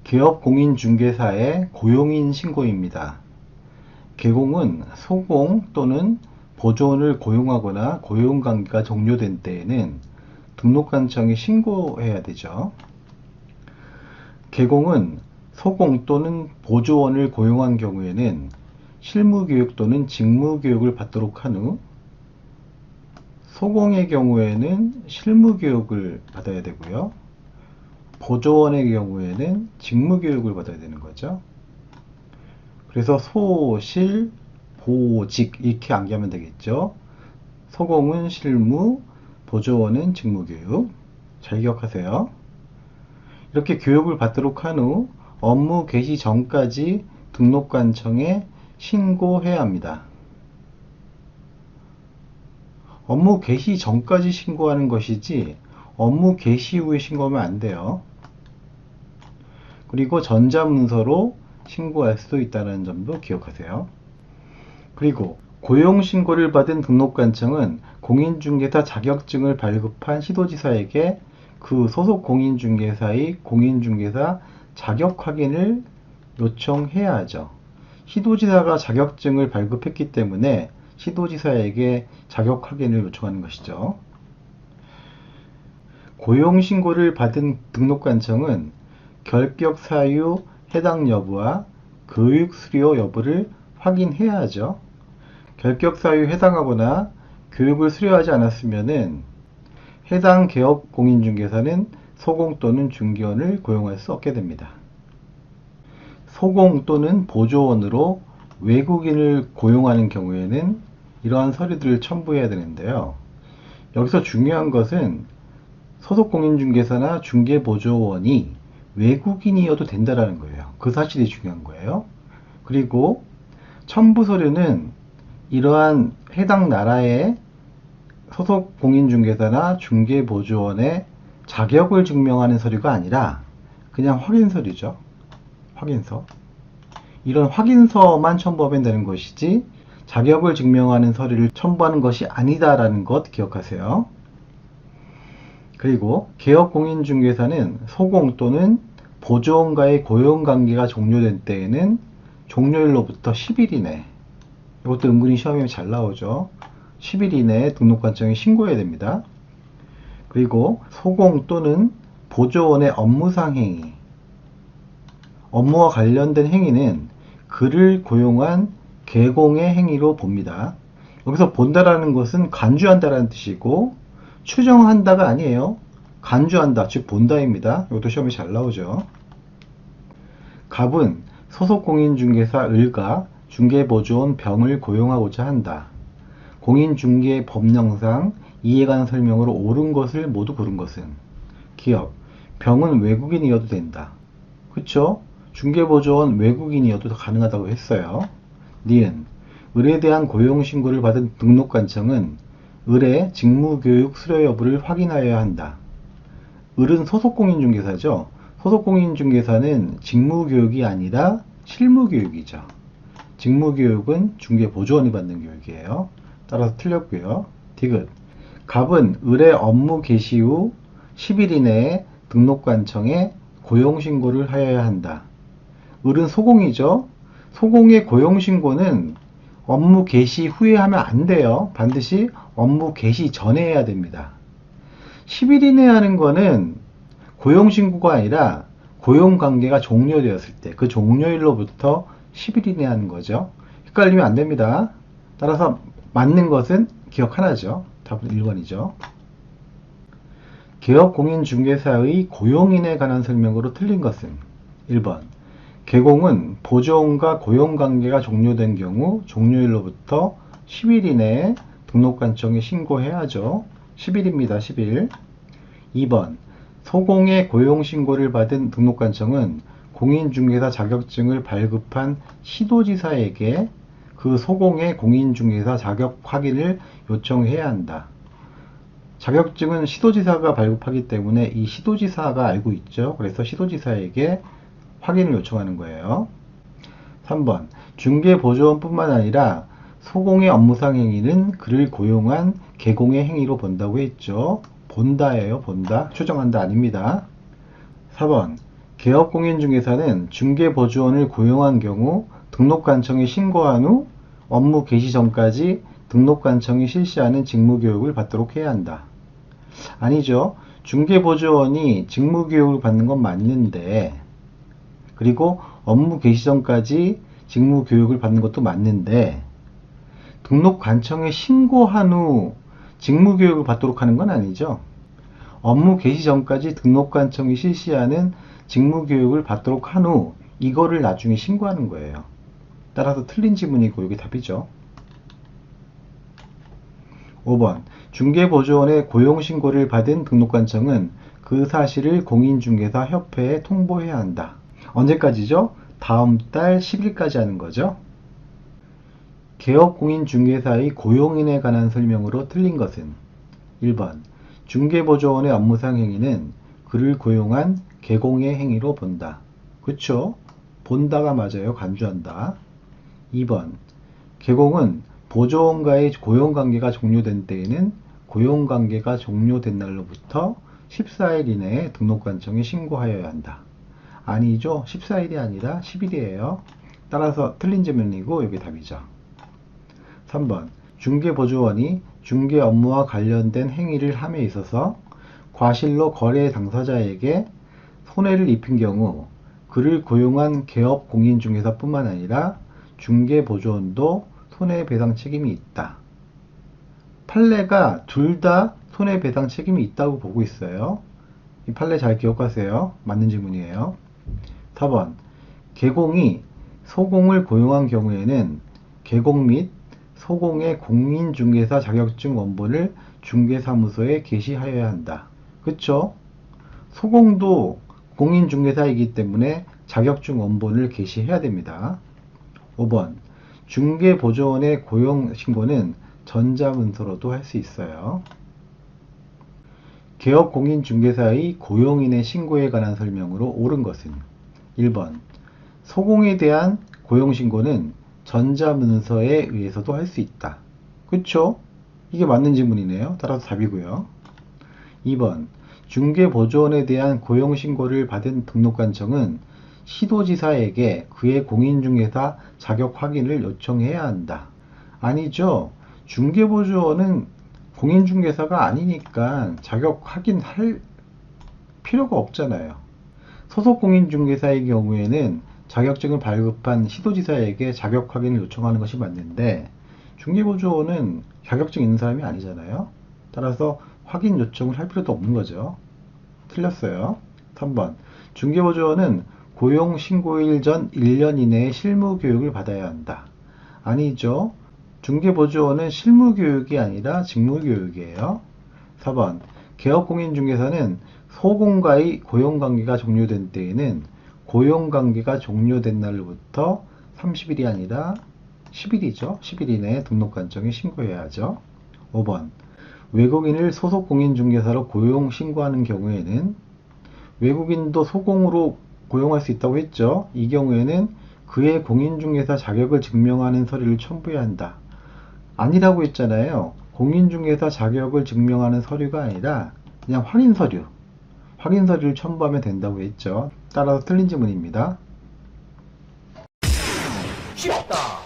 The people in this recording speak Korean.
기업공인중개사의 고용인 신고입니다. 개공은 소공 또는 보조원을 고용하거나 고용관계가 종료된 때에는 등록관청에 신고해야 되죠. 개공은 소공 또는 보조원을 고용한 경우에는 실무교육 또는 직무교육을 받도록 한 후 소공의 경우에는 실무교육을 받아야 되고요. 보조원의 경우에는 직무교육을 받아야 되는 거죠. 그래서 소, 실, 보, 직 이렇게 암기하면 되겠죠. 소공은 실무, 보조원은 직무교육. 잘 기억하세요. 이렇게 교육을 받도록 한 후 업무 개시 전까지 등록관청에 신고해야 합니다. 업무 개시 전까지 신고하는 것이지 업무 개시 후에 신고하면 안 돼요. 그리고 전자문서로 신고할 수도 있다는 점도 기억하세요. 그리고 고용신고를 받은 등록관청은 공인중개사 자격증을 발급한 시도지사에게 그 소속 공인중개사의 공인중개사 자격 확인을 요청해야 하죠. 시도지사가 자격증을 발급했기 때문에 시도지사에게 자격 확인을 요청하는 것이죠. 고용신고를 받은 등록관청은 결격 사유 해당 여부와 교육 수료 여부를 확인해야 하죠. 결격 사유 해당하거나 교육을 수료하지 않았으면은 해당 개업 공인중개사는 소공 또는 중개원을 고용할 수 없게 됩니다. 소공 또는 보조원으로 외국인을 고용하는 경우에는 이러한 서류들을 첨부해야 되는데요. 여기서 중요한 것은 소속 공인중개사나 중개보조원이 외국인이어도 된다는 거예요. 그 사실이 중요한 거예요. 그리고 첨부 서류는 이러한 해당 나라의 소속 공인중개사나 중개보조원의 자격을 증명하는 서류가 아니라 그냥 확인서류죠. 확인서. 이런 확인서만 첨부하면 되는 것이지 자격을 증명하는 서류를 첨부하는 것이 아니다라는 것 기억하세요. 그리고 개업공인중개사는 소공 또는 보조원과의 고용관계가 종료된 때에는 종료일로부터 10일 이내, 이것도 은근히 시험에 잘 나오죠. 10일 이내에 등록관청에 신고해야 됩니다. 그리고 소공 또는 보조원의 업무상 행위, 업무와 관련된 행위는 그를 고용한 개공의 행위로 봅니다. 여기서 본다라는 것은 간주한다라는 뜻이고 추정한다가 아니에요. 간주한다, 즉 본다입니다. 이것도 시험에 잘 나오죠. 갑은 소속 공인중개사 을과 중개보조원 병을 고용하고자 한다. 공인중개 법령상 이해관 설명으로 옳은 것을 모두 고른 것은 기억, 병은 외국인이어도 된다. 그쵸? 중개보조원 외국인이어도 가능하다고 했어요. 니은, 을에 대한 고용신고를 받은 등록관청은 을의 직무교육 수료 여부를 확인하여야 한다. 을은 소속공인중개사죠. 소속공인중개사는 직무교육이 아니라 실무교육이죠. 직무교육은 중개보조원이 받는 교육이에요. 따라서 틀렸고요. 디귿, 갑은 을의 업무 개시 후 10일 이내에 등록관청에 고용신고를 하여야 한다. 을은 소공이죠. 소공의 고용신고는 업무 개시 후에 하면 안 돼요. 반드시 업무 개시 전에 해야 됩니다. 10일 이내에 하는 거는 고용신고가 아니라 고용관계가 종료되었을 때 그 종료일로부터 10일 이내에 하는 거죠. 헷갈리면 안 됩니다. 따라서 맞는 것은 기억 하나죠. 답은 1번이죠. 개업공인중개사의 고용인에 관한 설명으로 틀린 것은 1번, 개공은 보조원과 고용관계가 종료된 경우 종료일로부터 10일 이내에 등록관청에 신고해야죠. 10일입니다. 10일. 2번, 소공의 고용신고를 받은 등록관청은 공인중개사 자격증을 발급한 시도지사에게 그 소공의 공인중개사 자격 확인을 요청해야 한다. 자격증은 시도지사가 발급하기 때문에 이 시도지사가 알고 있죠. 그래서 시도지사에게 확인을 요청하는 거예요. 3번, 중개보조원뿐만 아니라 소공의 업무상 행위는 그를 고용한 개공의 행위로 본다고 했죠. 본다예요. 본다. 추정한다 아닙니다. 4번, 개업공인중개사는 중개보조원을 고용한 경우 등록관청에 신고한 후 업무 개시 전까지 등록관청이 실시하는 직무교육을 받도록 해야 한다. 아니죠. 중개보조원이 직무교육을 받는 건 맞는데, 그리고 업무 개시 전까지 직무교육을 받는 것도 맞는데, 등록관청에 신고한 후 직무교육을 받도록 하는 건 아니죠. 업무 개시 전까지 등록관청이 실시하는 직무교육을 받도록 한 후 이거를 나중에 신고하는 거예요. 따라서 틀린 지문이고 이게 답이죠. 5번 중개보조원의 고용신고를 받은 등록관청은 그 사실을 공인중개사 협회에 통보해야 한다. 언제까지죠? 다음 달 10일까지 하는 거죠. 개업공인중개사의 고용인에 관한 설명으로 틀린 것은 1번 중개보조원의 업무상 행위는 그를 고용한 개공의 행위로 본다. 그쵸? 본다가 맞아요. 간주한다. 2번 개공은 보조원과의 고용관계가 종료된 때에는 고용관계가 종료된 날로부터 14일 이내에 등록관청에 신고하여야 한다. 아니죠. 14일이 아니라 10일이에요. 따라서 틀린 질문이고 여기 답이죠. 3번 중개보조원이 중개 업무와 관련된 행위를 함에 있어서 과실로 거래 당사자에게 손해를 입힌 경우 그를 고용한 개업공인중개사뿐만 아니라 중개보조원도 손해배상 책임이 있다. 판례가 둘 다 손해배상 책임이 있다고 보고 있어요. 이 판례 잘 기억하세요. 맞는 질문이에요. 4번 개공이 소공을 고용한 경우에는 개공 및 소공의 공인중개사 자격증 원본을 중개사무소에 게시하여야 한다. 그쵸? 소공도 공인중개사이기 때문에 자격증 원본을 게시해야 됩니다. 5번 중개보조원의 고용신고는 전자문서로도 할 수 있어요. 개업공인중개사의 고용인의 신고에 관한 설명으로 옳은 것은 1번 소공에 대한 고용신고는 전자문서에 의해서도 할 수 있다. 그쵸? 이게 맞는 질문이네요. 따라서 답이고요. 2번 중개보조원에 대한 고용신고를 받은 등록관청은 시도지사에게 그의 공인중개사 자격 확인을 요청해야 한다. 아니죠. 중개보조원은 공인중개사가 아니니까 자격 확인할 필요가 없잖아요. 소속 공인중개사의 경우에는 자격증을 발급한 시도지사에게 자격 확인을 요청하는 것이 맞는데 중개보조원은 자격증 있는 사람이 아니잖아요. 따라서 확인 요청을 할 필요도 없는 거죠. 틀렸어요. 3번 중개보조원은 고용신고일 전 1년 이내에 실무교육을 받아야 한다. 아니죠. 중개보조원은 실무교육이 아니라 직무교육이에요. 4번 개업공인중개사는 소공과의 고용관계가 종료된 때에는 고용관계가 종료된 날로부터 30일이 아니라 10일이죠. 10일 이내에 등록관청에 신고해야 하죠. 5번 외국인을 소속 공인중개사로 고용 신고하는 경우에는 외국인도 소공으로 고용할 수 있다고 했죠. 이 경우에는 그의 공인중개사 자격을 증명하는 서류를 첨부해야 한다. 아니라고 했잖아요. 공인중개사 자격을 증명하는 서류가 아니라 그냥 확인서류를 첨부하면 된다고 했죠. 따라서 틀린 질문입니다. 쉽다.